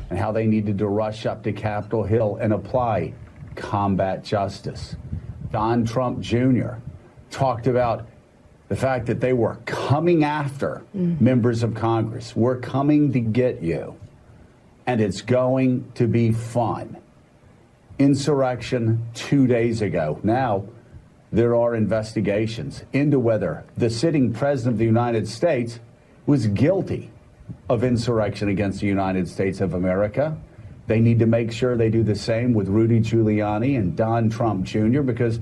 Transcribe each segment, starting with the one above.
and how they needed to rush up to Capitol Hill and apply combat justice. Don Trump Jr. talked about the fact that they were coming after members of Congress. We're coming to get you, and it's going to be fun. Insurrection 2 days ago. Now, there are investigations into whether the sitting president of the United States was guilty of insurrection against the United States of America. They need to make sure they do the same with Rudy Giuliani and Don Trump Jr., because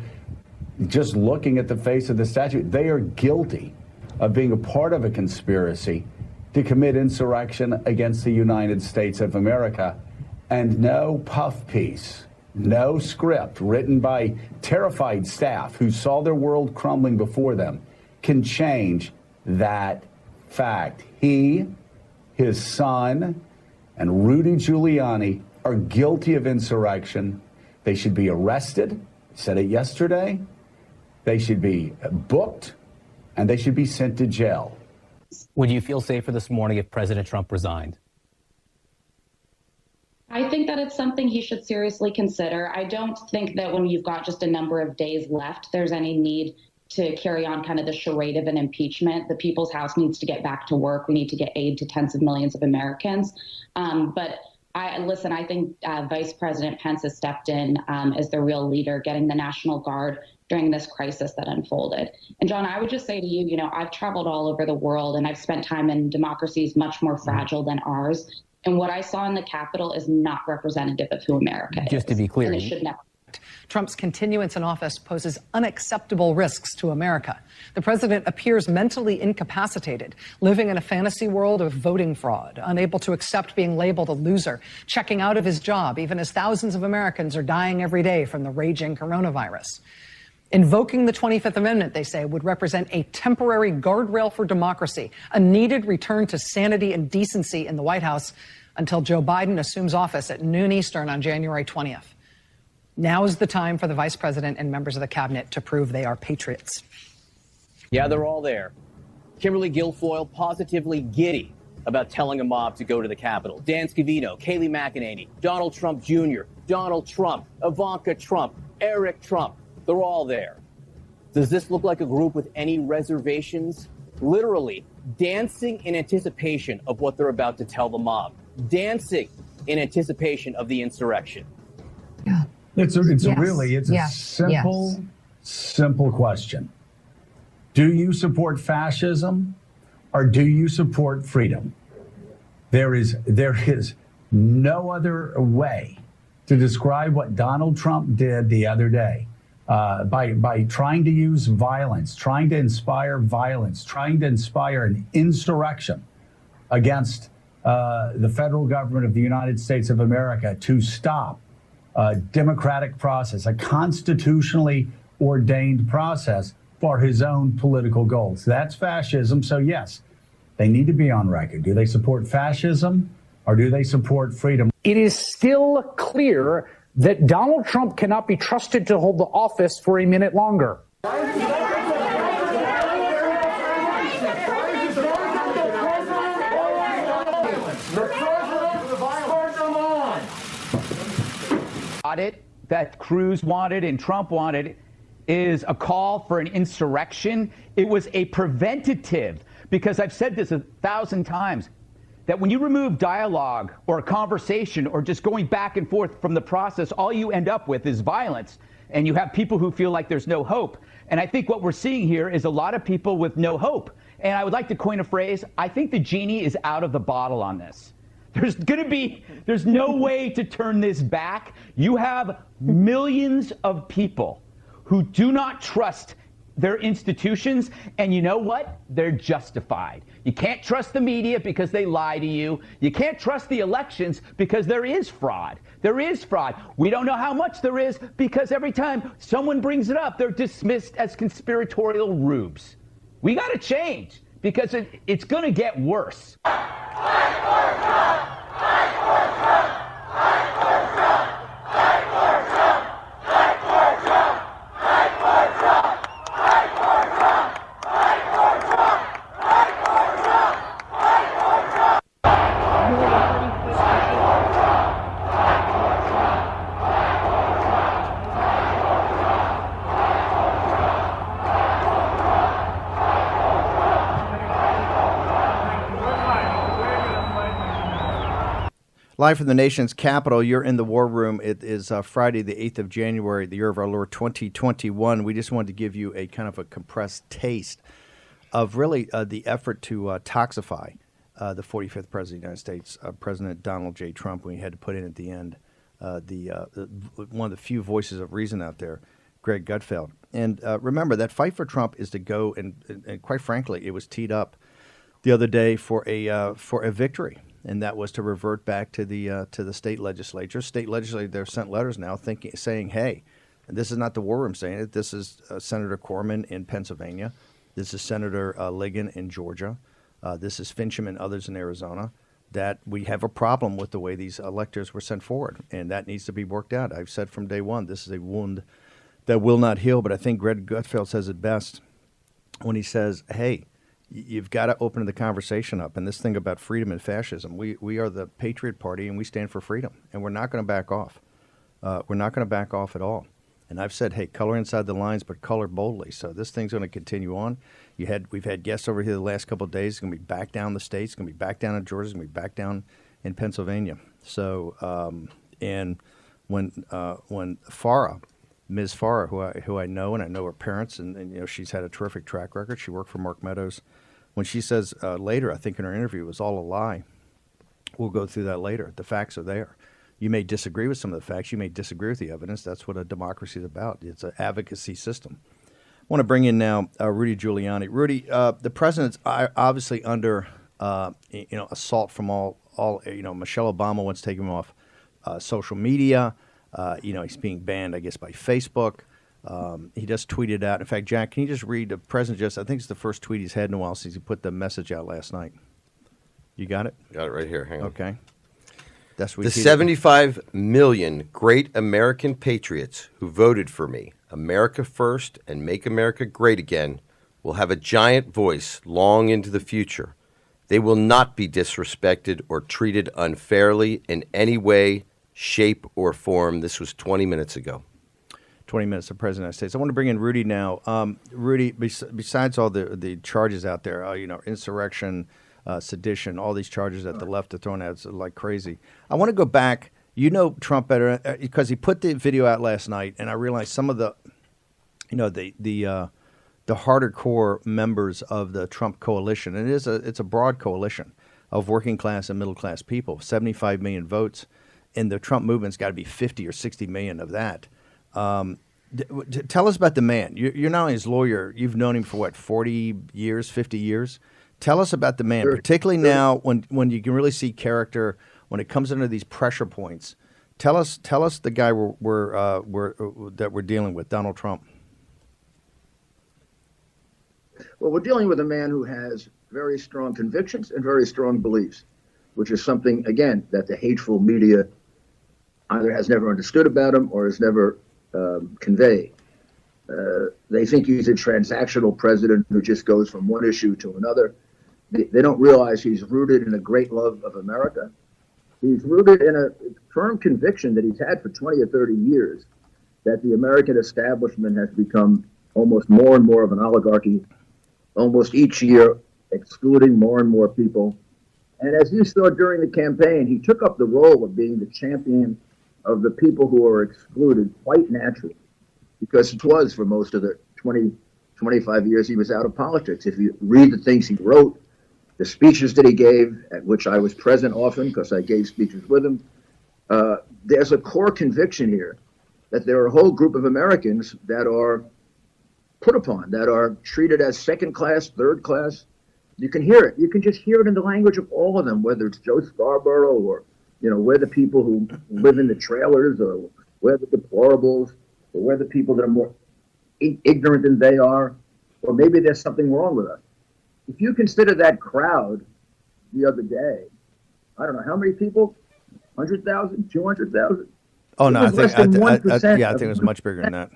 just looking at the face of the statute, they are guilty of being a part of a conspiracy to commit insurrection against the United States of America. And no puff piece, no script written by terrified staff who saw their world crumbling before them can change that fact. He, his son, and Rudy Giuliani are guilty of insurrection. They should be arrested. I said it yesterday. They should be booked, and they should be sent to jail. Would you feel safer this morning if President Trump resigned? I think that it's something he should seriously consider. I don't think that when you've got just a number of days left, there's any need to carry on kind of the charade of an impeachment. The People's House needs to get back to work. We need to get aid to tens of millions of Americans. But I think Vice President Pence has stepped in as the real leader, getting the National Guard during this crisis that unfolded. And John, I would just say to you, I've traveled all over the world and I've spent time in democracies much more fragile than ours. And what I saw in the Capitol is not representative of who America is. Just to be clear. And it should never. Trump's continuance in office poses unacceptable risks to America. The president appears mentally incapacitated, living in a fantasy world of voting fraud, unable to accept being labeled a loser, checking out of his job, even as thousands of Americans are dying every day from the raging coronavirus. Invoking the 25th Amendment, they say, would represent a temporary guardrail for democracy, a needed return to sanity and decency in the White House until Joe Biden assumes office at noon Eastern on January 20th. Now is the time for the vice president and members of the cabinet to prove they are patriots. Yeah, they're all there. Kimberly Guilfoyle positively giddy about telling a mob to go to the Capitol. Dan Scavino, Kayleigh McEnany, Donald Trump Jr., Donald Trump, Ivanka Trump, Eric Trump. They're all there. Does this look like a group with any reservations? Literally dancing in anticipation of what they're about to tell the mob. Dancing in anticipation of the insurrection. Yeah. It's a simple question. Do you support fascism or do you support freedom? There is no other way to describe what Donald Trump did the other day. By trying to use violence, trying to inspire violence, trying to inspire an insurrection against the federal government of the United States of America to stop a democratic process, a constitutionally ordained process for his own political goals. That's fascism. So yes, they need to be on record. Do they support fascism or do they support freedom? It is still clear that Donald Trump cannot be trusted to hold the office for a minute longer. Audit that Cruz wanted and Trump wanted is a call for an insurrection. It was a preventative, because I've said this 1,000 times, that when you remove dialogue or a conversation or just going back and forth from the process, all you end up with is violence. And you have people who feel like there's no hope. And I think what we're seeing here is a lot of people with no hope. And I would like to coin a phrase. I think the genie is out of the bottle on this. There's no way to turn this back. You have millions of people who do not trust their institutions, and you know what? They're justified. You can't trust the media because they lie to you. You can't trust the elections because there is fraud. There is fraud. We don't know how much there is because every time someone brings it up, they're dismissed as conspiratorial rubes. We got to change because it's going to get worse. Live from the nation's capital, you're in the war room. It is Friday, the 8th of January, the year of our Lord 2021. We just wanted to give you a kind of a compressed taste of really the effort to toxify the 45th President of the United States, President Donald J. Trump, when he had to put in at the end one of the few voices of reason out there, Greg Gutfeld. And remember, that fight for Trump is to go, and quite frankly, it was teed up the other day for a victory. And that was to revert back to the state legislature. State legislature, they've sent letters now saying, hey, and this is not the war room saying it. This is Senator Corman in Pennsylvania. This is Senator Ligon in Georgia. This is Fincham and others in Arizona, that we have a problem with the way these electors were sent forward. And that needs to be worked out. I've said from day one, this is a wound that will not heal. But I think Greg Gutfeld says it best when he says, hey, you've got to open the conversation up. And this thing about freedom and fascism, we are the Patriot Party, and we stand for freedom. And we're not going to back off. We're not going to back off at all. And I've said, hey, color inside the lines, but color boldly. So this thing's going to continue on. We've had guests over here the last couple of days. It's going to be back down the states. It's going to be back down in Georgia. It's going to be back down in Pennsylvania. So, and when Farah, Ms. Farah, who I know, and I know her parents, and you know, she's had a terrific track record. She worked for Mark Meadows. When she says later, I think in her interview, it was all a lie. We'll go through that later. The facts are there. You may disagree with some of the facts. You may disagree with the evidence. That's what a democracy is about. It's an advocacy system. I want to bring in now Rudy Giuliani. Rudy, the president's obviously under assault from all. Michelle Obama wants to take him off social media. He's being banned, I guess, by Facebook. He just tweeted out. In fact, Jack, can you just read the president? I think it's the first tweet he's had in a while since he put the message out last night. You got it? Got it right here. Hang on. Okay. That's what the 75 million great American patriots who voted for me, America first and make America great again, will have a giant voice long into the future. They will not be disrespected or treated unfairly in any way, shape, or form. This was 20 minutes ago. 20 minutes of President of the United States. I want to bring in Rudy now. Rudy, besides all the charges out there, insurrection, sedition, all these charges that the left are throwing at us like crazy. I want to go back. You know Trump better because he put the video out last night, and I realized some of the harder core members of the Trump coalition, and it's a broad coalition of working class and middle class people. 75 million votes, and the Trump movement's got to be 50 or 60 million of that. Tell us about the man. You're not only his lawyer, you've known him for what, 40 years, 50 years? Tell us about the man, particularly now when you can really see character when it comes under these pressure points. Tell us the guy that we're dealing with, Donald Trump. Well, we're dealing with a man who has very strong convictions and very strong beliefs, which is something, again, that the hateful media either has never understood about him or has never conveyed. They think he's a transactional president who just goes from one issue to another. They don't realize he's rooted in a great love of America. He's rooted in a firm conviction that he's had for 20 or 30 years that the American establishment has become almost more and more of an oligarchy, almost each year excluding more and more people. And as you saw during the campaign, he took up the role of being the champion of the people who are excluded quite naturally, because it was for most of the 20, 25 years he was out of politics. If you read the things he wrote, the speeches that he gave, at which I was present often because I gave speeches with him, there's a core conviction here that there are a whole group of Americans that are put upon, that are treated as second class, third class. You can hear it. You can just hear it in the language of all of them, whether it's Joe Scarborough or, we're the people who live in the trailers, or we're the deplorables, or we're the people that are more ignorant than they are, or maybe there's something wrong with us. If you consider that crowd the other day, I don't know how many people, 100,000, 200,000? Oh, no, I think it was much bigger than that.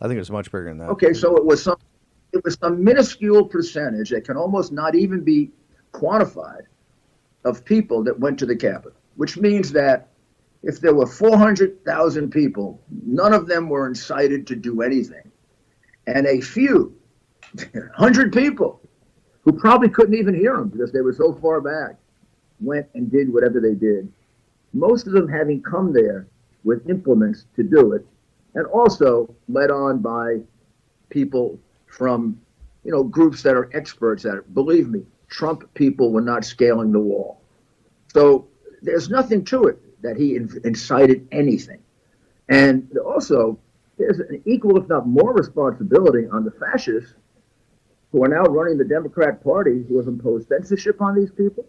I think it was much bigger than that. Okay, so it was some minuscule percentage that can almost not even be quantified of people that went to the Capitol, which means that if there were 400,000 people, none of them were incited to do anything. And a few, 100 people, who probably couldn't even hear him because they were so far back, went and did whatever they did. most of them having come there with implements to do it, and also led on by people from, groups that are experts at it. Believe me, Trump people were not scaling the wall. So there's nothing to it that he incited anything. And also, there's an equal, if not more, responsibility on the fascists who are now running the Democrat Party, who have imposed censorship on these people,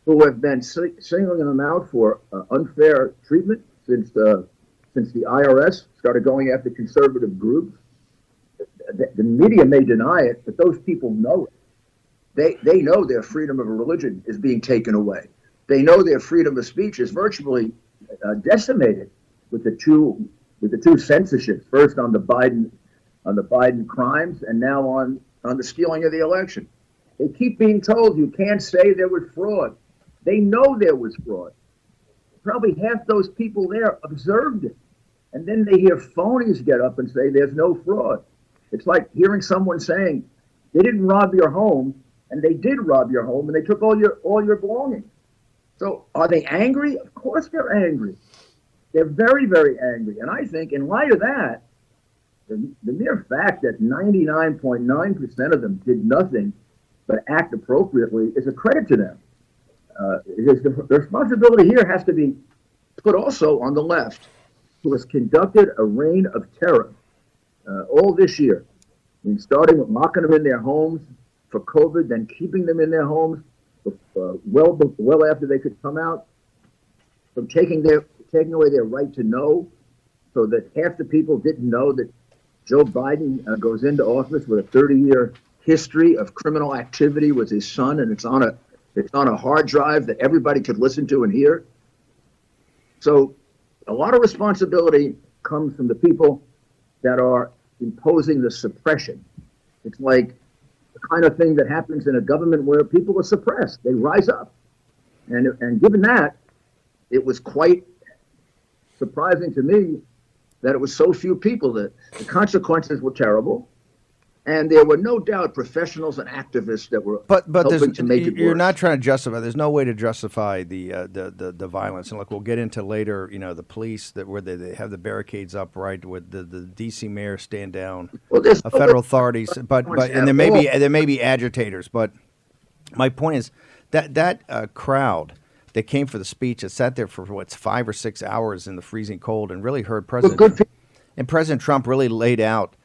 who have been singling them out for unfair treatment since the IRS started going after conservative groups. The media may deny it, but those people know it. They know their freedom of religion is being taken away. They know their freedom of speech is virtually decimated with the two censorships. First on the Biden crimes, and now on the stealing of the election. They keep being told you can't say there was fraud. They know there was fraud. Probably half those people there observed it, and then they hear phonies get up and say there's no fraud. It's like hearing someone saying they didn't rob your home, and they did rob your home, and they took all your belongings. So are they angry? Of course they're angry. They're very, very angry. And I think in light of that, the mere fact that 99.9% of them did nothing but act appropriately is a credit to them. The responsibility here has to be put also on the left, who has conducted a reign of terror all this year. I mean, starting with locking them in their homes for COVID, then keeping them in their homes well after they could come out, from taking away their right to know, so that half the people didn't know that Joe Biden goes into office with a 30-year history of criminal activity with his son, and it's on a hard drive that everybody could listen to and hear. So a lot of responsibility comes from the people that are imposing the suppression. It's like the kind of thing that happens in a government where people are suppressed. They rise up. And given that, it was quite surprising to me that it was so few people. That the consequences were terrible. And there were no doubt professionals and activists that were helping to make it worse. You're not trying to justify. There's no way to justify the violence. And look, we'll get into later. The police where they have the barricades up, right? With the D.C. mayor stand down, federal authorities. But and there may be agitators. But my point is that crowd that came for the speech that sat there for 5 or 6 hours in the freezing cold and really heard President Trump really laid out.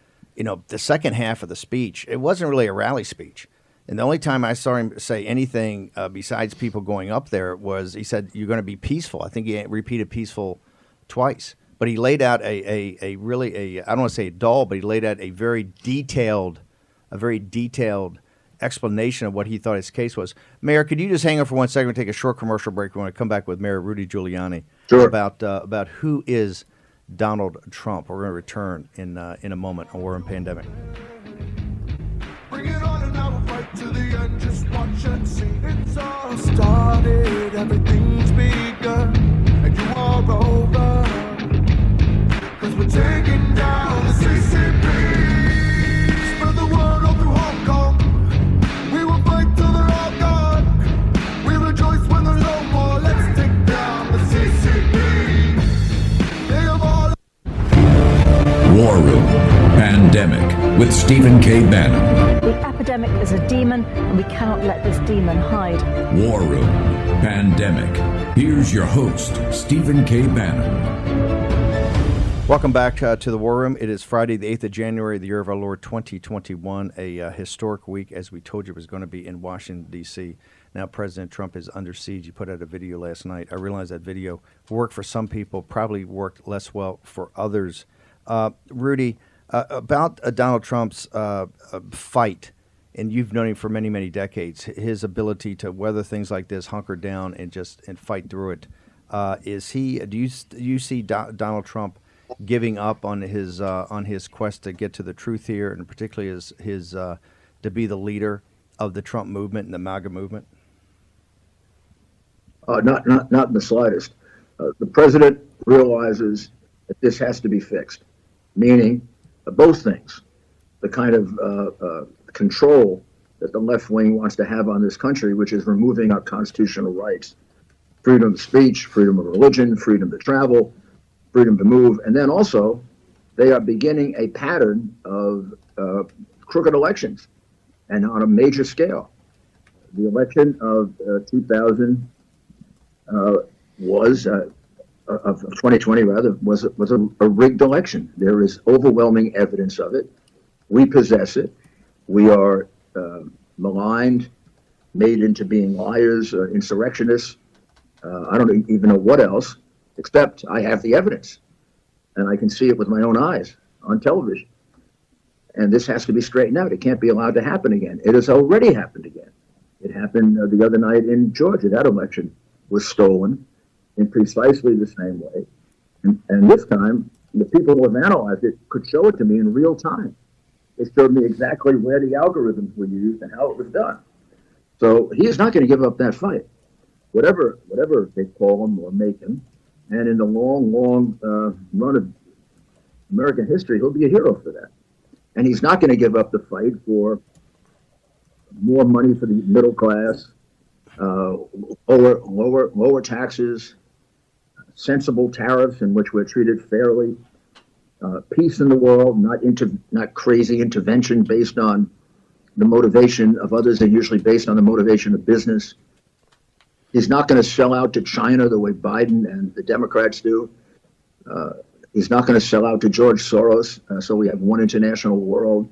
The second half of the speech, it wasn't really a rally speech. And the only time I saw him say anything besides people going up there was he said, you're going to be peaceful. I think he repeated peaceful twice. But he laid out a really I don't want to say dull, but he laid out a very detailed explanation of what he thought his case was. Mayor, could you just hang on for 1 second and take a short commercial break? We want to come back with Mayor Rudy Giuliani about who is Donald Trump. We're going to return in a moment on War and Pandemic. Bring it on and I will fight to the end. Just watch and see. It's all started, everything's begun, and you are over. 'Cause we're taking down the CCP. Spread the word all through Hong Kong. We will fight till they're all gone. We rejoice when there's no more. Let's take down the CCP. War Room Pandemic with Stephen K. Bannon. The epidemic is a demon, and we cannot let this demon hide. War Room Pandemic. Here's your host, Stephen K. Bannon. Welcome back to the War Room. It is Friday, the 8th of January, the year of our Lord 2021, a historic week, as we told you, was going to be in Washington, D.C. Now President Trump is under siege. You put out a video last night. I realize that video worked for some people, probably worked less well for others. Rudy, about Donald Trump's fight, and you've known him for many, many decades, his ability to weather things like this, hunker down, and fight through it. Do you see Donald Trump giving up on his quest to get to the truth here, and particularly his to be the leader of the Trump movement and the MAGA movement? Not in the slightest. The president realizes that this has to be fixed, meaning both things. The kind of control that the left wing wants to have on this country, which is removing our constitutional rights. freedom of speech, freedom of religion, freedom to travel, freedom to move. And then also, they are beginning a pattern of crooked elections, and on a major scale. The election of 2000 was of 2020 rather was a rigged election. There is overwhelming evidence of it. We possess it. We are maligned, made into being liars, insurrectionists. I don't even know what else, except I have the evidence, and I can see it with my own eyes on television. And this has to be straightened out. It can't be allowed to happen again. It has already happened again. It happened the other night in Georgia. That election was stolen in precisely the same way. And this time, the people who have analyzed it could show it to me in real time. They showed me exactly where the algorithms were used and how it was done. So he is not going to give up that fight, whatever they call him or make him. And in the long run of American history, he'll be a hero for that. And he's not going to give up the fight for more money for the middle class, lower taxes, sensible tariffs in which we're treated fairly, peace in the world, not crazy intervention based on the motivation of others and usually based on the motivation of business. He's not going to sell out to China the way Biden and the Democrats do. He's not going to sell out to George Soros, so we have one international world.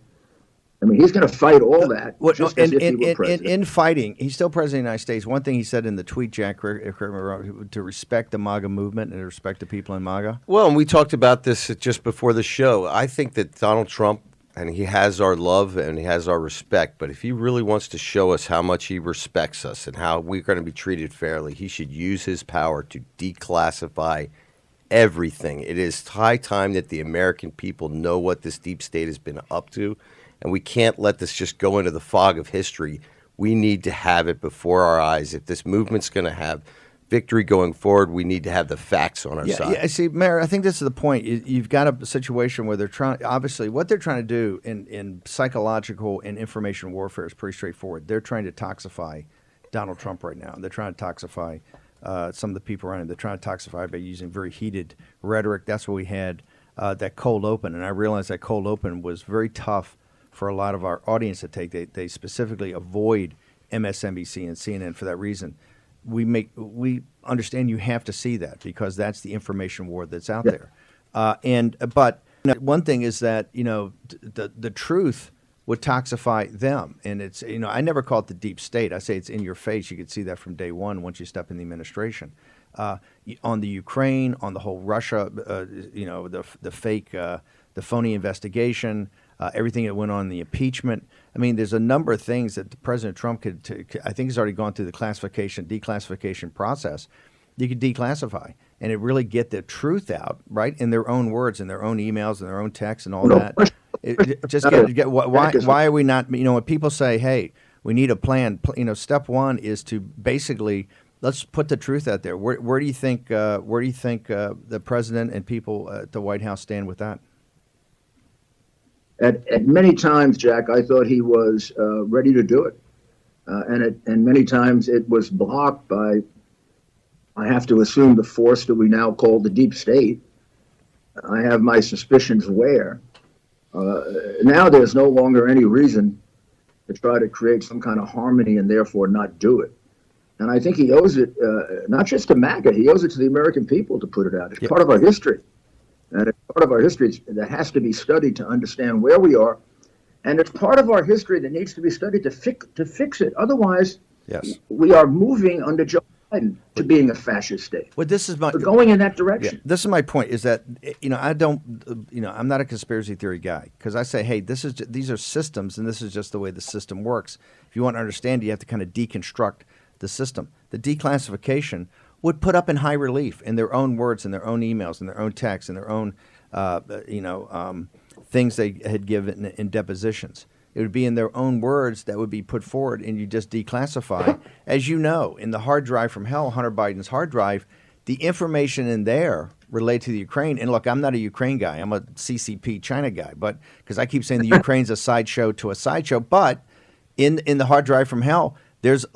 I mean, he's going to fight all that just as if he were president. In fighting, he's still president of the United States. One thing he said in the tweet, Jack, to respect the MAGA movement and to respect the people in MAGA. Well, and we talked about this just before the show. I think that Donald Trump, and he has our love and he has our respect, but if he really wants to show us how much he respects us and how we're going to be treated fairly, he should use his power to declassify everything. It is high time that the American people know what this deep state has been up to, and we can't let this just go into the fog of history. We need to have it before our eyes. If this movement's going to have victory going forward, we need to have the facts on our side. Yeah, see, Mayor, I think this is the point. You've got a situation where they're trying, obviously, what they're trying to do in psychological and information warfare is pretty straightforward. They're trying to toxify Donald Trump right now. They're trying to toxify some of the people around him. They're trying to toxify by using very heated rhetoric. That's what we had that cold open, and I realized that cold open was very tough for a lot of our audience to take. They specifically avoid MSNBC and CNN for that reason. We understand you have to see that because that's the information war that's out there. But one thing is that the truth would toxify them, and it's I never call it the deep state. I say it's in your face. You could see that from day one once you step in the administration. On the Ukraine, on the whole Russia, the fake, the phony investigation. Everything that went on in the impeachment. I mean, there's a number of things that President Trump I think he's already gone through the declassification process. You could declassify and it really get the truth out, right, in their own words, in their own emails, in their own texts and all that. Why are we not, when people say, hey, we need a plan, step one is to basically, let's put the truth out there. Where do you think the president and people at the White House stand with that? At many times, Jack, I thought he was ready to do it. And many times it was blocked by, I have to assume, the force that we now call the deep state. I have my suspicions where. Now there's no longer any reason to try to create some kind of harmony and therefore not do it. And I think he owes it, not just to MAGA, he owes it to the American people to put it out. It's part of our history. And it's part of our history that has to be studied to understand where we are. And it's part of our history that needs to be studied to fix it. Otherwise, we are moving under Joe Biden to being a fascist state. Well, this is we're going in that direction. Yeah, this is my point, is that, I'm not a conspiracy theory guy, because I say, hey, these are systems, and this is just the way the system works. If you want to understand it, you have to kind of deconstruct the system. The declassification would put up in high relief in their own words, in their own emails, in their own texts, in their own, things they had given in depositions. It would be in their own words that would be put forward, and you just declassify. As you know, in the hard drive from hell, Hunter Biden's hard drive, the information in there related to the Ukraine, and look, I'm not a Ukraine guy. I'm a CCP China guy, but because I keep saying the Ukraine's a sideshow to a sideshow, but in the hard drive from hell, there's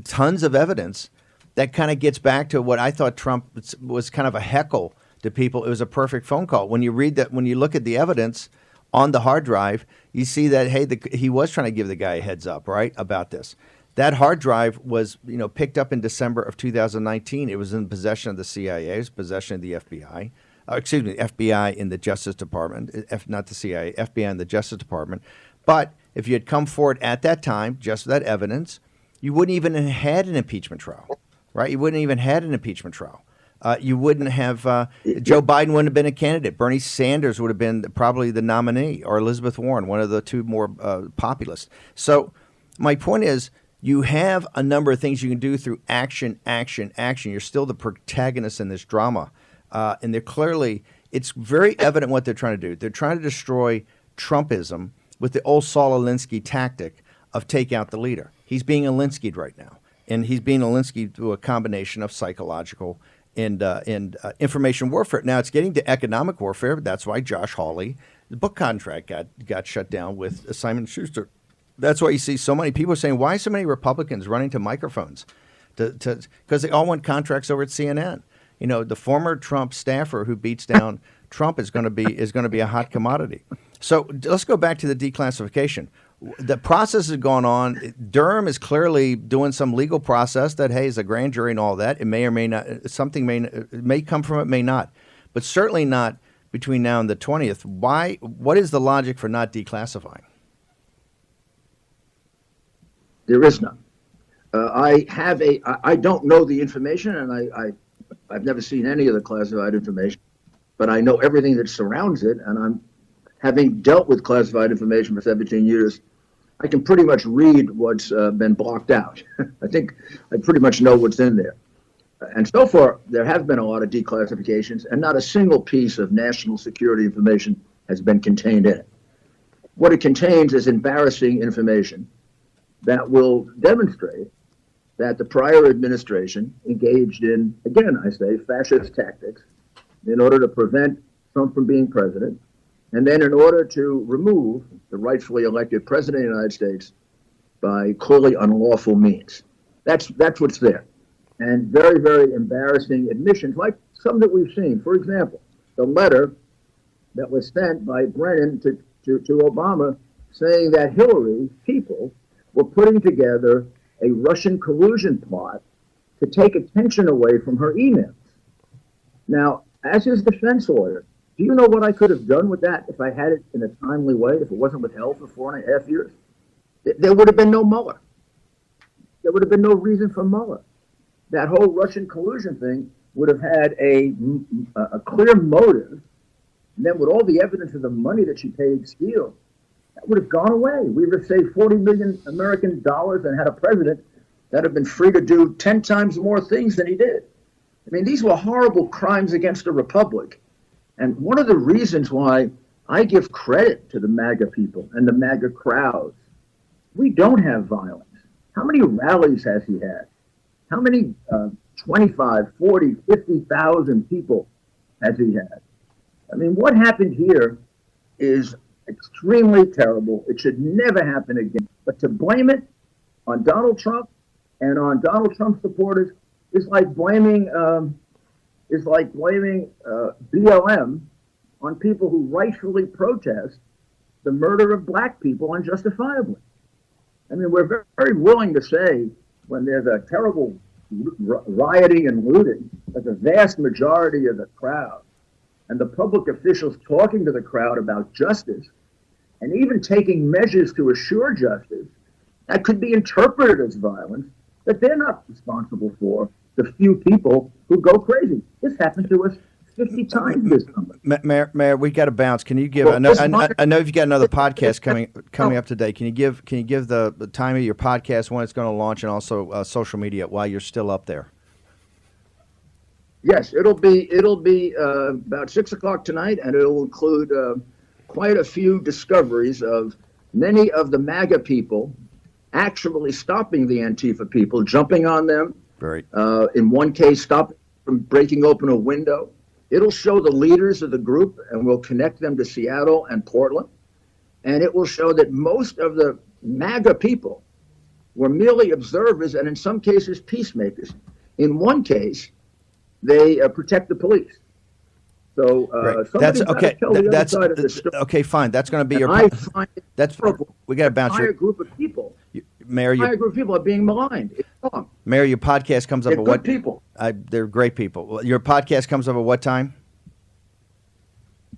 tons of evidence that kind of gets back to what I thought Trump was kind of a heckle to people. It was a perfect phone call. When you read that, when you look at the evidence on the hard drive, you see that, hey, he was trying to give the guy a heads up, right, about this. That hard drive was, picked up in December of 2019. It was in possession of the CIA, it was possession of the FBI. FBI in the Justice Department, not the CIA, FBI in the Justice Department. But if you had come forward at that time, just with that evidence, you wouldn't even have had an impeachment trial, right? You wouldn't even had an impeachment trial. You wouldn't have, Joe Biden wouldn't have been a candidate. Bernie Sanders would have been probably the nominee, or Elizabeth Warren, one of the two more populist. So my point is, you have a number of things you can do through action. You're still the protagonist in this drama. And they're clearly, it's very evident what they're trying to do. They're trying to destroy Trumpism with the old Saul Alinsky tactic of take out the leader. He's being Alinsky'd right now. And he's being Alinsky'd through a combination of psychological and information warfare. Now, it's getting to economic warfare. That's why Josh Hawley, the book contract got shut down with Simon Schuster. That's why you see so many people saying, why so many Republicans running to microphones? Because they all want contracts over at CNN. The former Trump staffer who beats down Trump is going to be a hot commodity. So let's go back to the declassification. The process has gone on. Durham is clearly doing some legal process that, hey, is a grand jury and all that. It may or may not. Something may come from it, may not, but certainly not between now and the 20th. Why? What is the logic for not declassifying? There is none. I don't know the information, and I've never seen any of the classified information, but I know everything that surrounds it, and I'm having dealt with classified information for 17 years. I can pretty much read what's been blocked out. I think I pretty much know what's in there. And so far, there have been a lot of declassifications, and not a single piece of national security information has been contained in it. What it contains is embarrassing information that will demonstrate that the prior administration engaged in, again, I say, fascist tactics in order to prevent Trump from being president, and then in order to remove the rightfully elected president of the United States by clearly unlawful means. That's what's there. And very, very embarrassing admissions, like some that we've seen. For example, the letter that was sent by Bannon to Obama saying that Hillary's people were putting together a Russian collusion plot to take attention away from her emails. Now, as his defense lawyer, do you know what I could have done with that if I had it in a timely way, if it wasn't withheld for 4.5 years? There would have been no Mueller. There would have been no reason for Mueller. That whole Russian collusion thing would have had a clear motive, and then with all the evidence of the money that she paid Steele, that would have gone away. We would have saved $40 million American dollars and had a president that had been free to do 10 times more things than he did. I mean, these were horrible crimes against the republic. And one of the reasons why I give credit to the MAGA people and the MAGA crowds, we don't have violence. How many rallies has he had? How many 25, 40, 50,000 people has he had? I mean, what happened here is extremely terrible. It should never happen again. But to blame it on Donald Trump and on Donald Trump supporters is like blaming BLM on people who rightfully protest the murder of black people unjustifiably. I mean, we're very, very willing to say when there's a terrible rioting and looting that the vast majority of the crowd and the public officials talking to the crowd about justice and even taking measures to assure justice that could be interpreted as violence, that they're not responsible for the few people who go crazy. This happened to us 50 times this summer. Mayor, we got to bounce. Can you give? I know you've got another podcast coming up today. Can you give the time of your podcast, when it's going to launch, and also social media while you're still up there? Yes, it'll be about 6:00 tonight, and it'll include quite a few discoveries of many of the MAGA people actually stopping the Antifa people, jumping on them. Right. In one case, stopping from breaking open a window. It'll show the leaders of the group, and we'll connect them to Seattle and Portland. And it will show that most of the MAGA people were merely observers and in some cases peacemakers. In one case, they protect the police. So that's somebody's got okay. to tell the That's other side of the story. okay. Fine. That's going to be And your. I find it That's horrible. we got to bounce. A higher group of people. Mayor, higher group of people are being maligned. It's wrong. Mayor, your podcast comes up They're at good what? people. They're great people. Your podcast comes up at what time?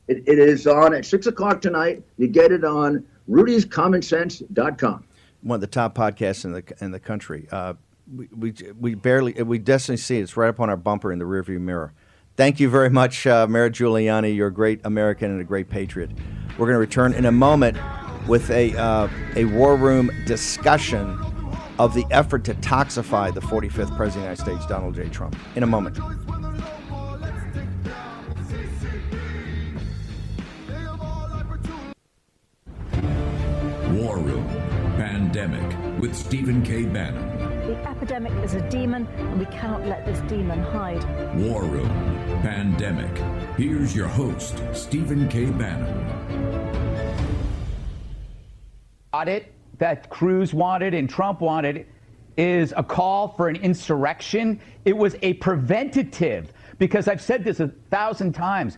It is on at 6 o'clock tonight. You get it on rudyscommonsense.com. One of the top podcasts in the country. We definitely see it. It's right up on our bumper in the rearview mirror. Thank you very much, Mayor Giuliani. You're a great American and a great patriot. We're going to return in a moment with a war room discussion of the effort to toxify the 45th President of the United States, Donald J. Trump. In a moment. War Room Pandemic with Stephen K. Bannon. The epidemic is a demon, and we cannot let this demon hide. War Room Pandemic. Here's your host, Stephen K. Bannon. Audit that Cruz wanted and Trump wanted is a call for an insurrection. It was a preventative, because I've said this 1,000 times,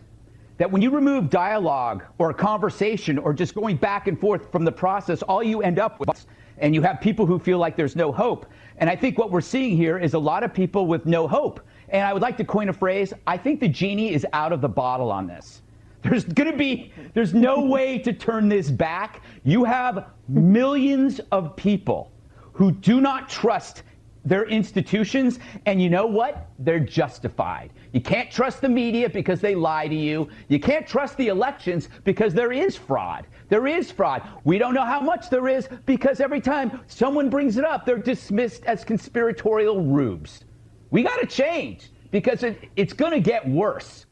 that when you remove dialogue or a conversation or just going back and forth from the process, all you end up with, and you have people who feel like there's no hope. And I think what we're seeing here is a lot of people with no hope. And I would like to coin a phrase. I think the genie is out of the bottle on this. There's no way to turn this back. You have millions of people who do not trust their institutions, and you know what? They're justified. You can't trust the media because they lie to you. You can't trust the elections because there is fraud. There is fraud. We don't know how much there is because every time someone brings it up, they're dismissed as conspiratorial rubes. We got to change because it's going to get worse.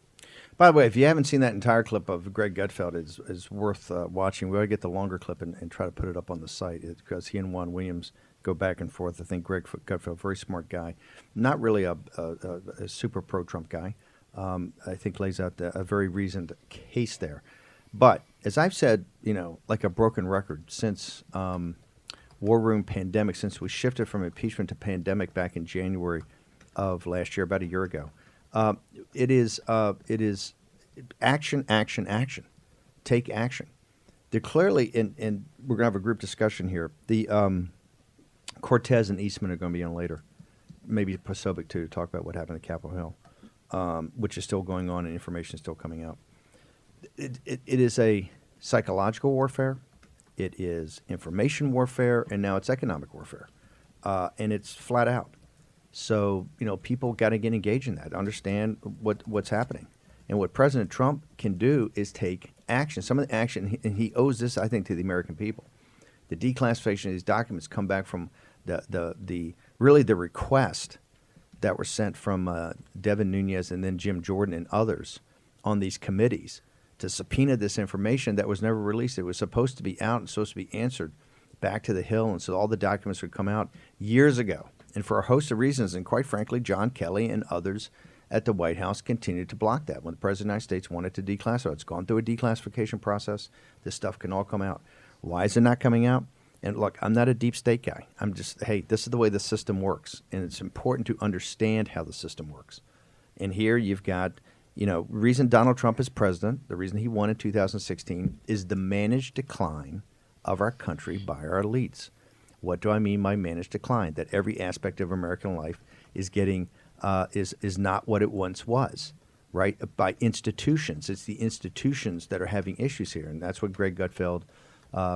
By the way, if you haven't seen that entire clip of Greg Gutfeld, it's worth watching. We ought to get the longer clip and try to put it up on the site because he and Juan Williams go back and forth. I think Greg Gutfeld, very smart guy, not really a super pro-Trump guy. I think lays out a very reasoned case there. But as I've said, like a broken record since War Room Pandemic, since we shifted from impeachment to pandemic back in January of last year, about a year ago. It is action, action, action. Take action. They're clearly, and we're going to have a group discussion here. The Cortez and Eastman are going to be on later. Maybe Posobiec, too, to talk about what happened at Capitol Hill, which is still going on and information is still coming out. It is a psychological warfare. It is information warfare, and now it's economic warfare. And it's flat out. So, people got to get engaged in that, understand what's happening. And what President Trump can do is take action. Some of the action, and he owes this, I think, to the American people. The declassification of these documents come back from the request that were sent from Devin Nunes and then Jim Jordan and others on these committees to subpoena this information that was never released. It was supposed to be out and supposed to be answered back to the Hill, and so all the documents would come out years ago. And for a host of reasons, and quite frankly, John Kelly and others at the White House continued to block that when the President of the United States wanted to declassify. It's gone through a declassification process. This stuff can all come out. Why is it not coming out? And look, I'm not a deep state guy. I'm just, hey, this is the way the system works. And it's important to understand how the system works. And here you've got, reason Donald Trump is president, the reason he won in 2016 is the managed decline of our country by our elites. What do I mean by managed decline? That every aspect of American life is getting is not what it once was, right? By institutions. It's the institutions that are having issues here, and that's what Greg Gutfeld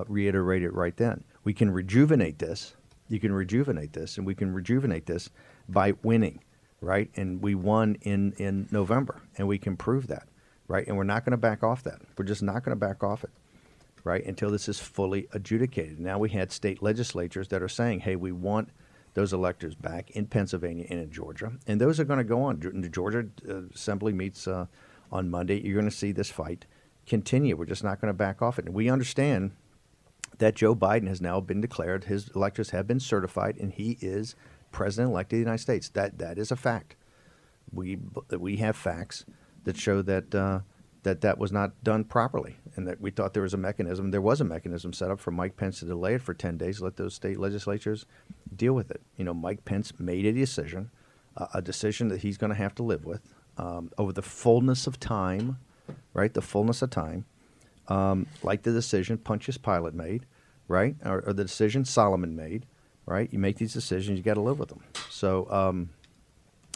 reiterated right then. We can rejuvenate this. You can rejuvenate this, and we can rejuvenate this by winning, right? And we won in November, and we can prove that, right? And we're not going to back off that. We're just not going to back off it. Right, until this is fully adjudicated. Now we had state legislatures that are saying, hey, we want those electors back in Pennsylvania and in Georgia. And those are going to go on. The Georgia Assembly meets on Monday. You're going to see this fight continue. We're just not going to back off it. And we understand that Joe Biden has now been declared, his electors have been certified, and he is president-elect of the United States. That is a fact. We have facts that show that that was not done properly, and that we thought there was a mechanism. There was a mechanism set up for Mike Pence to delay it for 10 days, let those state legislatures deal with it. Mike Pence made a decision a decision that he's going to have to live with over the fullness of time, right? The fullness of time, like the decision Pontius Pilate made, right? Or the decision Solomon made, right? You make these decisions, you got to live with them. So,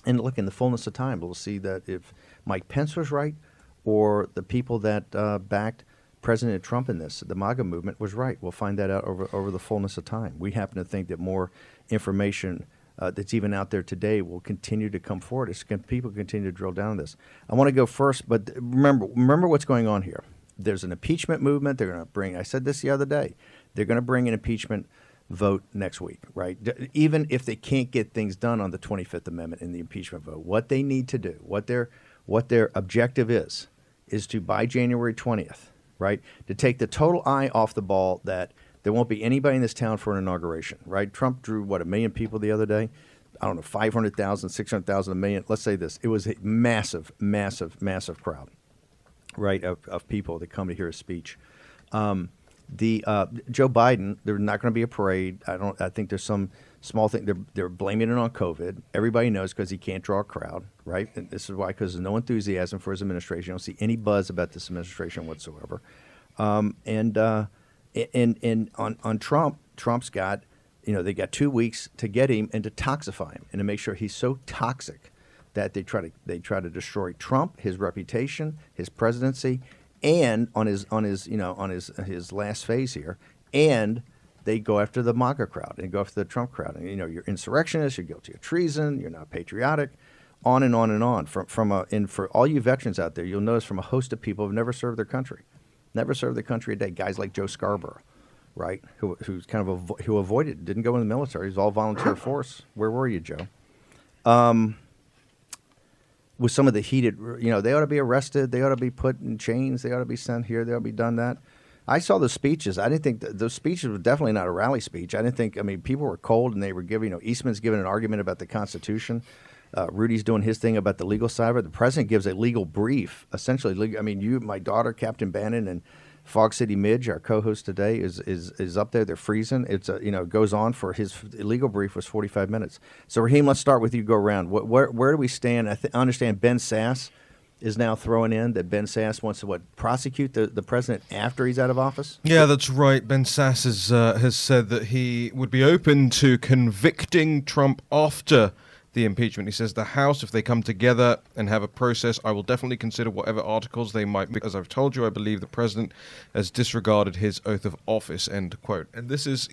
and look, in the fullness of time, we'll see that if Mike Pence was right or the people that backed President Trump in this, the MAGA movement, was right. We'll find that out over the fullness of time. We happen to think that more information that's even out there today will continue to come forward as people continue to drill down on this. I want to go first, but remember what's going on here. There's an impeachment movement. They're going to bring, I said this the other day, they're going to bring an impeachment vote next week, right? Even if they can't get things done on the 25th Amendment in the impeachment vote, what they need to do, what their objective is to, by January 20th, right, to take the total eye off the ball that there won't be anybody in this town for an inauguration, right? Trump drew, 1 million people the other day? I don't know, 500,000, 600,000, a million. Let's say this. It was a massive, massive, massive crowd, right, of people that come to hear his speech. Joe Biden, there's not going to be a parade. I think there's some small thing. They're blaming it on COVID. Everybody knows because he can't draw a crowd, right? And this is why, because there's no enthusiasm for his administration. You don't see any buzz about this administration whatsoever. And on Trump, Trump's got, they got 2 weeks to get him and to toxify him and to make sure he's so toxic that they try to destroy Trump, his reputation, his presidency, and on his last phase here, and they go after the MAGA crowd and go after the Trump crowd, and you're insurrectionists, you're guilty of treason, you're not patriotic, on and on and on. And for all you veterans out there, you'll notice from a host of people who've never served their country a day. Guys like Joe Scarborough, right, who's kind of who avoided, didn't go in the military. He's all volunteer force. Where were you, Joe? With some of the heated, they ought to be arrested. They ought to be put in chains. They ought to be sent here. They ought to be done that. I saw the speeches. I didn't think those speeches were definitely not a rally speech. I didn't think, people were cold and they were giving, Eastman's giving an argument about the Constitution. Rudy's doing his thing about the legal side of it. The president gives a legal brief, essentially. My daughter, Captain Bannon, and FogCityMidge, our co-host today, is up there. They're freezing. It's goes on for his legal brief was 45 minutes. So Raheem, let's start with you. Go around. Where do we stand? I understand Ben Sasse is now throwing in that Ben Sasse wants to prosecute the president after he's out of office. Yeah, that's right. Ben Sasse has said that he would be open to convicting Trump after the impeachment. He says the House, if they come together and have a process, I will definitely consider whatever articles they might be. As I've told you, I believe the president has disregarded his oath of office, end quote. And this is,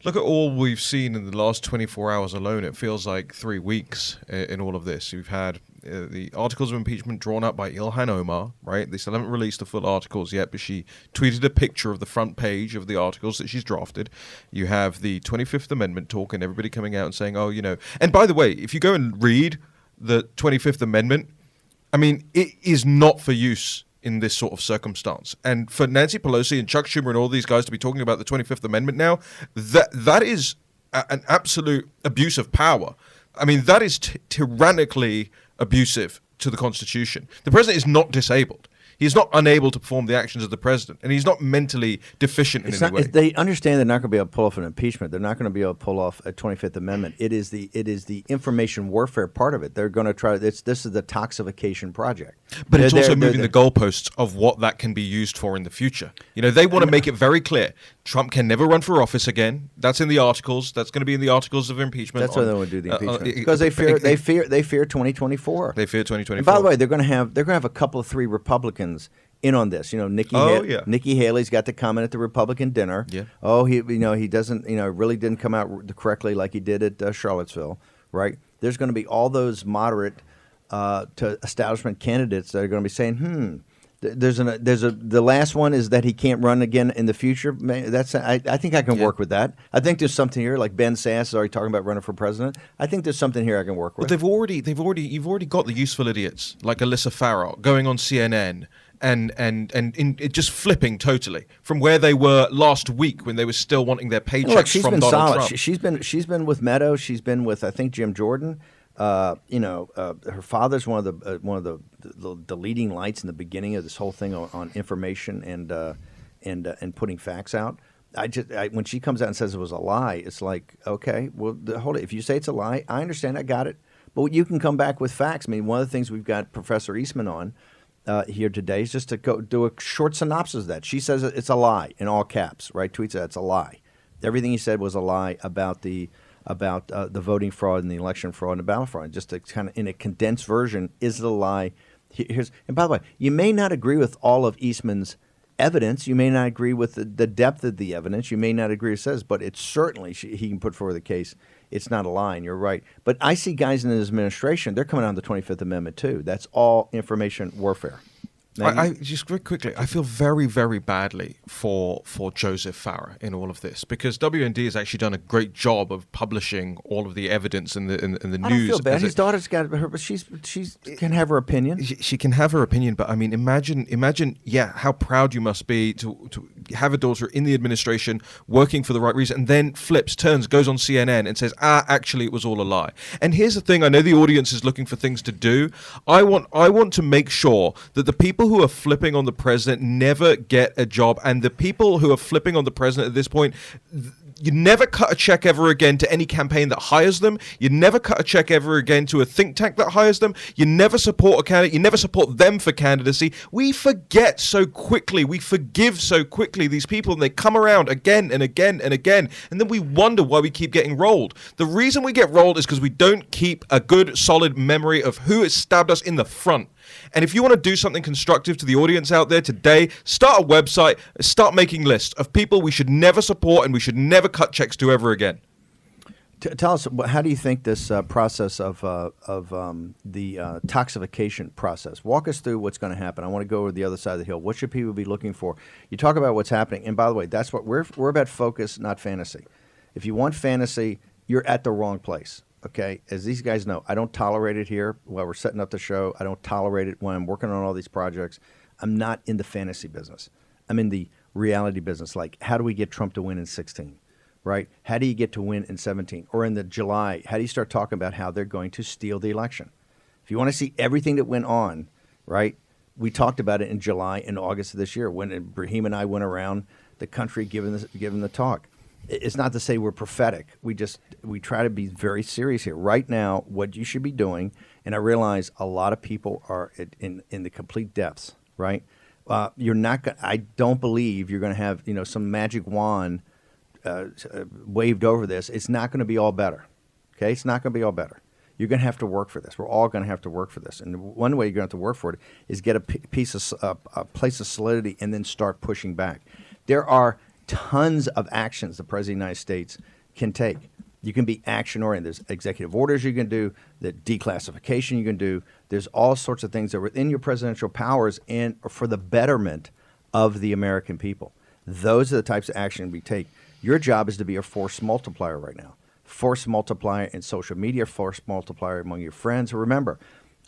look at all we've seen in the last 24 hours alone. It feels like 3 weeks in all of this. You've had the articles of impeachment drawn up by Ilhan Omar, right? They still haven't released the full articles yet, but she tweeted a picture of the front page of the articles that she's drafted. You have the 25th Amendment talk and everybody coming out and saying, and by the way, if you go and read the 25th Amendment, it is not for use in this sort of circumstance. And for Nancy Pelosi and Chuck Schumer and all these guys to be talking about the 25th Amendment now, that is an absolute abuse of power. That is tyrannically abusive to the Constitution. The president is not disabled. He is not unable to perform the actions of the president, and he's not mentally deficient in any way. They understand they're not going to be able to pull off an impeachment. They're not going to be able to pull off a 25th Amendment. It is the information warfare part of it. They're going to try. This is the toxification project. But it's also moving the goalposts of what that can be used for in the future. They want to make it very clear. Trump can never run for office again. That's in the articles. That's going to be in the articles of impeachment. That's why they want to do the impeachment because they fear 2024. They fear 2024. And by the way, they're going to have a couple of 3 Republicans in on this. Nikki Haley's got to comment at the Republican dinner. Yeah. He doesn't really didn't come out correctly like he did at Charlottesville. Right. There's going to be all those moderate to establishment candidates that are going to be saying, the last one is that he can't run again in the future. I think I can work with that. I think there's something here, like Ben Sasse is already talking about running for president. I think there's something here I can work with. But you've already got the useful idiots like Alyssa Farrell going on CNN and just flipping totally from where they were last week when they were still wanting their paychecks from Donald Trump. She's been with Meadows. She's been with, I think, Jim Jordan. Her father's one of the leading lights in the beginning of this whole thing on information and putting facts out. When she comes out and says it was a lie, it's like, okay, well, hold it. If you say it's a lie, I understand. I got it. But you can come back with facts. I mean, one of the things we've got Professor Eastman on here today is just to go do a short synopsis of that. She says it's a lie in all caps, right? Tweets that it's a lie. Everything he said was a lie about the voting fraud and the election fraud and the ballot fraud. Just to kind of in a condensed version, is it a lie? And by the way, you may not agree with all of Eastman's evidence. You may not agree with the depth of the evidence. You may not agree with what it says, but it's certainly he can put forward the case. It's not a lie, and you're right. But I see guys in his administration, they're coming on the 25th Amendment too. That's all information warfare. I just very quickly, I feel very, very badly for Joseph Farah in all of this, because WND has actually done a great job of publishing all of the evidence in the news. I don't feel bad. His daughter's got her, but she can have her opinion. She can have her opinion, but I mean, imagine, how proud you must be to have a daughter in the administration working for the right reason, and then turns, goes on CNN and says, actually, it was all a lie. And here's the thing: I know the audience is looking for things to do. I want to make sure that the people who are flipping on the president never get a job, and the people who are flipping on the president at this point, you never cut a check ever again to any campaign that hires them. You never cut a check ever again to a think tank that hires them. You never support a candidate. You never support them for candidacy. We forget so quickly. We forgive so quickly these people, and they come around again and again and again, and then we wonder why we keep getting rolled. The reason we get rolled is because we don't keep a good, solid memory of who has stabbed us in the front. And if you want to do something constructive to the audience out there today, start a website, start making lists of people we should never support and we should never cut checks to ever again. Tell us, how do you think this process of the toxification process? Walk us through what's going to happen. I want to go over the other side of the hill. What should people be looking for? You talk about what's happening, and by the way, that's what we're about: focus, not fantasy. If you want fantasy, you're at the wrong place. Okay, as these guys know, I don't tolerate it here while we're setting up the show. I don't tolerate it when I'm working on all these projects. I'm not in the fantasy business. I'm in the reality business. Like, how do we get Trump to win in 16, right? How do you get to win in 17? Or in the July, how do you start talking about how they're going to steal the election? If you want to see everything that went on, right, we talked about it in July and August of this year when Raheem and I went around the country giving the talk. It's not to say we're prophetic. We try to be very serious here. Right now, what you should be doing, and I realize a lot of people are in the complete depths, right? You're not going. I don't believe you're going to have some magic wand waved over this. It's not going to be all better. Okay, it's not going to be all better. You're going to have to work for this. We're all going to have to work for this. And one way you're going to have to work for it is get a place of solidity and then start pushing back. There are tons of actions the President of the United States can take. You can be action-oriented. There's executive orders you can do, the declassification you can do. There's all sorts of things that are within your presidential powers and for the betterment of the American people. Those are the types of action we take. Your job is to be a force multiplier right now. Force multiplier in social media, force multiplier among your friends. Remember,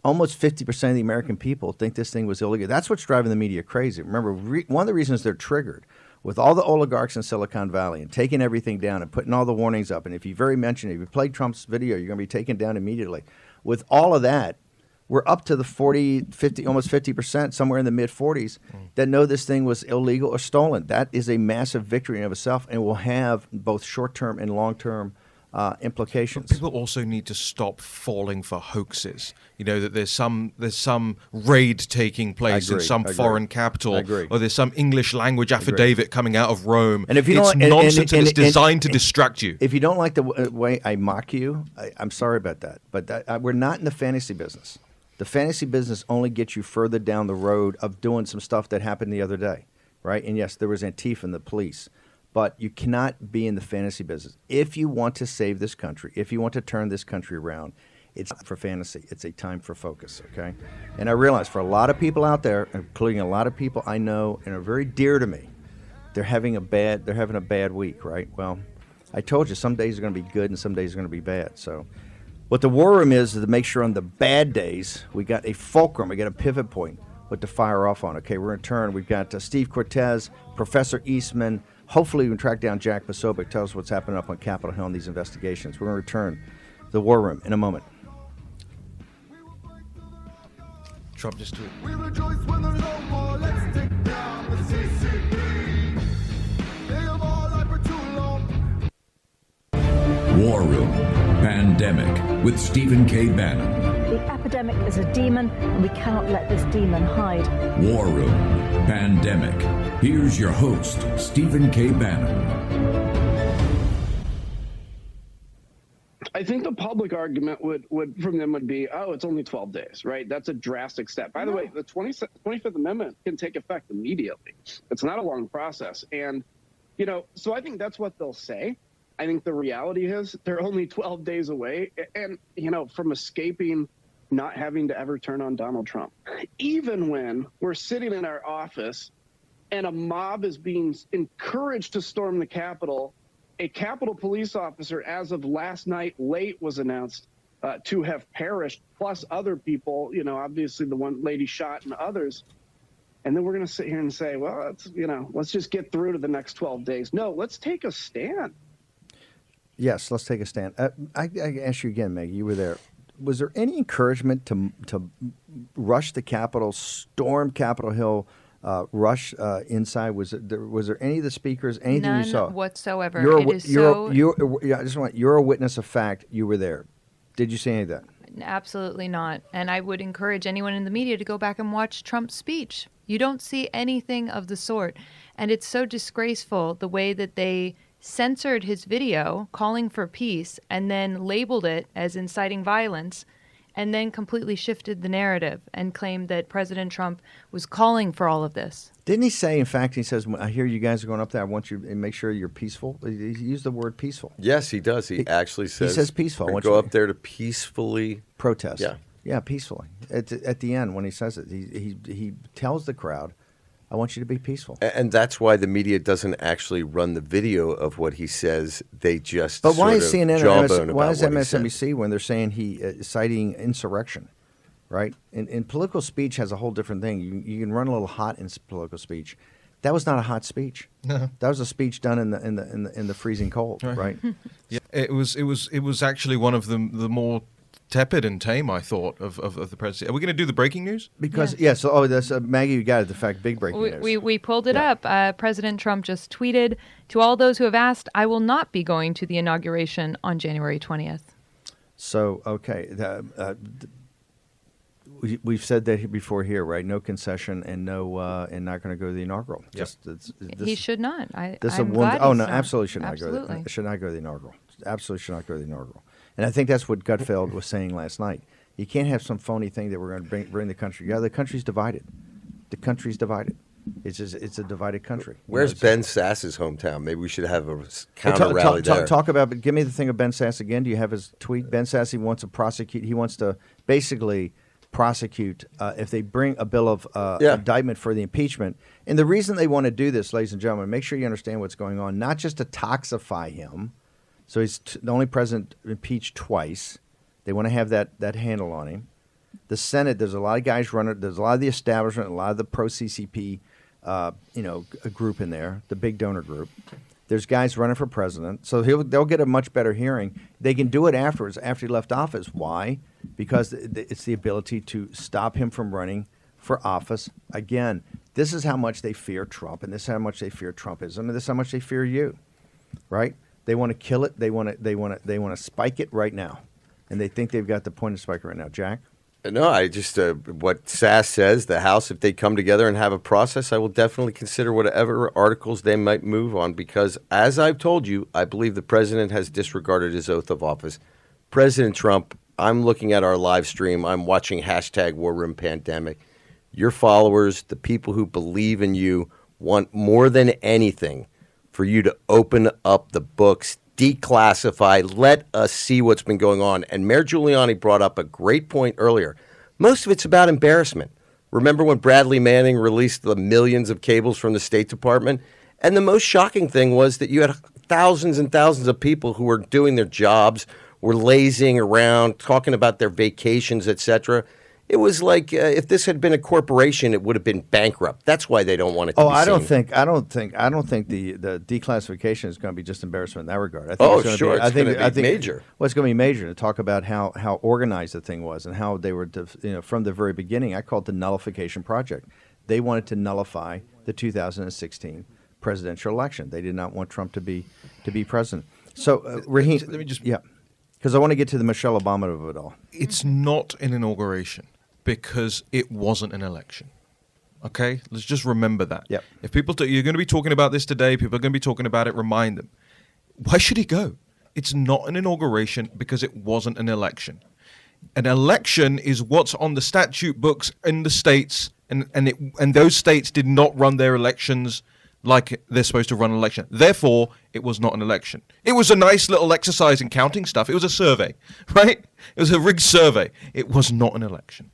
almost 50% of the American people think this thing was illegal. That's what's driving the media crazy. Remember, one of the reasons they're triggered with all the oligarchs in Silicon Valley and taking everything down and putting all the warnings up. And if you played Trump's video, you're going to be taken down immediately. With all of that, we're up to the 40, 50, almost 50%, somewhere in the mid-40s, that know this thing was illegal or stolen. That is a massive victory in of itself and will have both short-term and long-term implications. People also need to stop falling for hoaxes. That there's some raid taking place in some foreign capital, or there's some English language affidavit coming out of Rome. And if you it's nonsense, and it's designed to distract you. If you don't like the way I mock you, I'm sorry about that. But we're not in the fantasy business. The fantasy business only gets you further down the road of doing some stuff that happened the other day, right? And yes, there was Antifa and the police. But you cannot be in the fantasy business. If you want to save this country, if you want to turn this country around, it's not for fantasy. It's a time for focus, okay? And I realize for a lot of people out there, including a lot of people I know and are very dear to me, they're having a bad week, right? Well, I told you some days are going to be good and some days are going to be bad. So what the war room is to make sure on the bad days we got a fulcrum, we got a pivot point, what to fire off on. Okay, we're in turn. We've got Steve Cortez, Professor Eastman. Hopefully we can track down Jack Posobiec, tell us what's happening up on Capitol Hill in these investigations. We're going to return to the War Room in a moment. Trump just tweeted. We rejoice when there's no more. Let's take down the CCP. They have all lied for too long. War Room Pandemic with Stephen K. Bannon. The epidemic is a demon, and we cannot let this demon hide. War Room Pandemic. Here's your host, Stephen K. Bannon. I think the public argument would from them would be, oh, it's only 12 days, right? That's a drastic step. By the way, the 25th Amendment can take effect immediately. It's not a long process. And, so I think that's what they'll say. I think the reality is they're only 12 days away. And, from escaping not having to ever turn on Donald Trump. Even when we're sitting in our office and a mob is being encouraged to storm the Capitol, a Capitol police officer, as of last night late, was announced to have perished, plus other people, obviously the one lady shot and others. And then we're going to sit here and say, well, let's just get through to the next 12 days. No, let's take a stand. Yes, let's take a stand. I ask you again, Meg, you were there. Was there any encouragement to rush the Capitol, storm Capitol Hill, rush inside? Was there any of the speakers, anything None you saw? whatsoever. You're a witness of fact. You were there. Did you see any of that? Absolutely not. And I would encourage anyone in the media to go back and watch Trump's speech. You don't see anything of the sort. And it's so disgraceful the way that they censored his video calling for peace and then labeled it as inciting violence and then completely shifted the narrative and claimed that President Trump was calling for all of this. Didn't he say, in fact, he says, I hear you guys are going up there. I want you to make sure you're peaceful. He used the word peaceful. Yes, he does. He actually says. He says peaceful. I want you to go up there to peacefully protest. Yeah. Yeah, peacefully. At the end, when he says it, he tells the crowd, I want you to be peaceful. And that's why the media doesn't actually run the video of what he says. They just But why is CNN jawbone why about is what he MSNBC when they're saying he is citing insurrection, right? And political speech has a whole different thing. You can run a little hot in political speech. That was not a hot speech. No. That was a speech done in the freezing cold, right? Yeah, it was actually one of the more tepid and tame, I thought, of the presidency. Are we going to do the breaking news? Because that's Maggie. You got it. The fact, big breaking news. We pulled it up. President Trump just tweeted, "To all those who have asked, I will not be going to the inauguration on January 20th." So okay, we've said that before here, right? No concession and no and not going to go to the inaugural. Yep. He should not. Absolutely should not go. Should not go to the inaugural. Absolutely should not go to the inaugural. And I think that's what Gutfeld was saying last night. You can't have some phony thing that we're going to bring the country together. The country's divided. The country's divided. It's a divided country. Where's Ben Sass's hometown? Maybe we should have a counter rally there. Talk about. Give me the thing of Ben Sass again. Do you have his tweet? Ben Sass wants to prosecute. He wants to basically prosecute if they bring a bill of indictment for the impeachment. And the reason they want to do this, ladies and gentlemen, make sure you understand what's going on. Not just to toxify him. So he's the only president impeached twice. They want to have that handle on him. The Senate, there's a lot of guys running. There's a lot of the establishment, a lot of the pro-CCP, a group in there, the big donor group. There's guys running for president. So they'll get a much better hearing. They can do it afterwards, after he left office. Why? Because it's the ability to stop him from running for office again. This is how much they fear Trump, and this is how much they fear Trumpism, and this is how much they fear you, right? They want to kill it. They want to spike it right now, and they think they've got the point to spike it right now. Jack? No, I just what Sass says. The House, if they come together and have a process, I will definitely consider whatever articles they might move on. Because as I've told you, I believe the president has disregarded his oath of office. President Trump, I'm looking at our live stream. I'm watching #WarRoomPandemic. Your followers, the people who believe in you, want more than anything for you to open up the books, declassify, let us see what's been going on. And Mayor Giuliani brought up a great point earlier. Most of it's about embarrassment. Remember when Bradley Manning released the millions of cables from the State Department? And the most shocking thing was that you had thousands and thousands of people who were doing their jobs, were lazing around, talking about their vacations, etc. It was like if this had been a corporation, it would have been bankrupt. That's why they don't want it to be seen. I don't think the declassification is going to be just embarrassment in that regard. I think it's going to be major. Well, it's going to be major to talk about how organized the thing was and how they were, from the very beginning. I call it the nullification project. They wanted to nullify the 2016 presidential election. They did not want Trump to be president. So, Raheem, let me just because I want to get to the Michelle Obama of it all. It's not an inauguration because it wasn't an election. Okay, let's just remember that. Yep. If people, you're going to be talking about this today, people are going to be talking about it. Remind them. Why should he go? It's not an inauguration because it wasn't an election. An election is what's on the statute books in the states, and those states did not run their elections like they're supposed to run an election. Therefore, it was not an election. It was a nice little exercise in counting stuff. It was a survey, right? It was a rigged survey. It was not an election.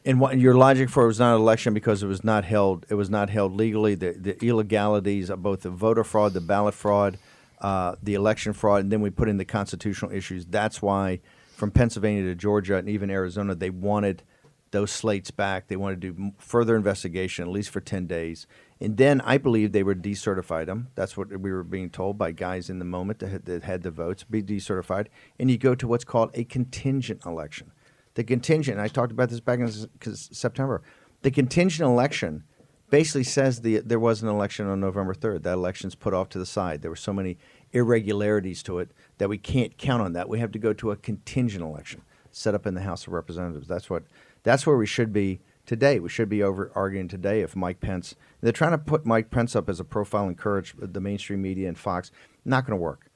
And what your logic for it was not an election because it was not held. It was not held legally. The illegalities of both the voter fraud, the ballot fraud, the election fraud, and then we put in the constitutional issues. That's why, from Pennsylvania to Georgia and even Arizona, they wanted those slates back. They wanted to do further investigation, at least for 10 days. And then I believe they would decertify them. That's what we were being told by guys in the moment that had the votes, be decertified. And you go to what's called a contingent election. The contingent, and I talked about this back in September, the contingent election basically says there was an election on November 3rd. That election's put off to the side. There were so many irregularities to it that we can't count on that. We have to go to a contingent election set up in the House of Representatives. That's where we should be today. We should be arguing today if Mike Pence, they're trying to put Mike Pence up as a profile and encourage the mainstream media and Fox. Not going to work.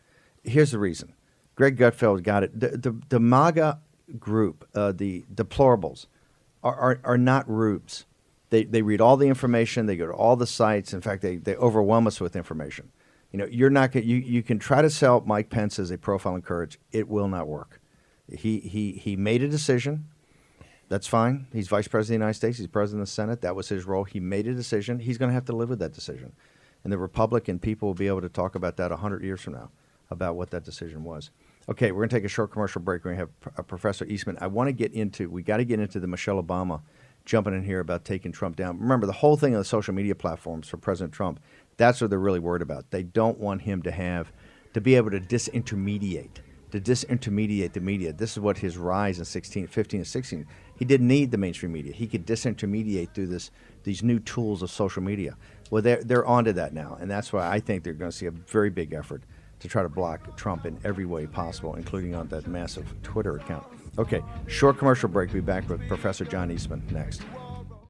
Here's the reason. Greg Gutfeld got it. The MAGA group, the deplorables, are not rubes. They read all the information. They go to all the sites. In fact, they overwhelm us with information. You know, you're not you can try to sell Mike Pence as a profile and courage. It will not work. He made a decision. That's fine. He's vice president of the United States. He's president of the Senate. That was his role. He made a decision. He's going to have to live with that decision. And the Republican people will be able to talk about that 100 years from now, about what that decision was. Okay, we're going to take a short commercial break. We're going to have Professor Eastman. We got to get into the Michelle Obama jumping in here about taking Trump down. Remember, the whole thing on the social media platforms for President Trump, that's what they're really worried about. They don't want him to be able to disintermediate the media. This is what his rise in 15 and 16. He didn't need the mainstream media. He could disintermediate through these new tools of social media. Well, they're onto that now, and that's why I think they're going to see a very big effort to try to block Trump in every way possible, including on that massive Twitter account. Okay, short commercial break. We'll be back with Professor John Eastman next.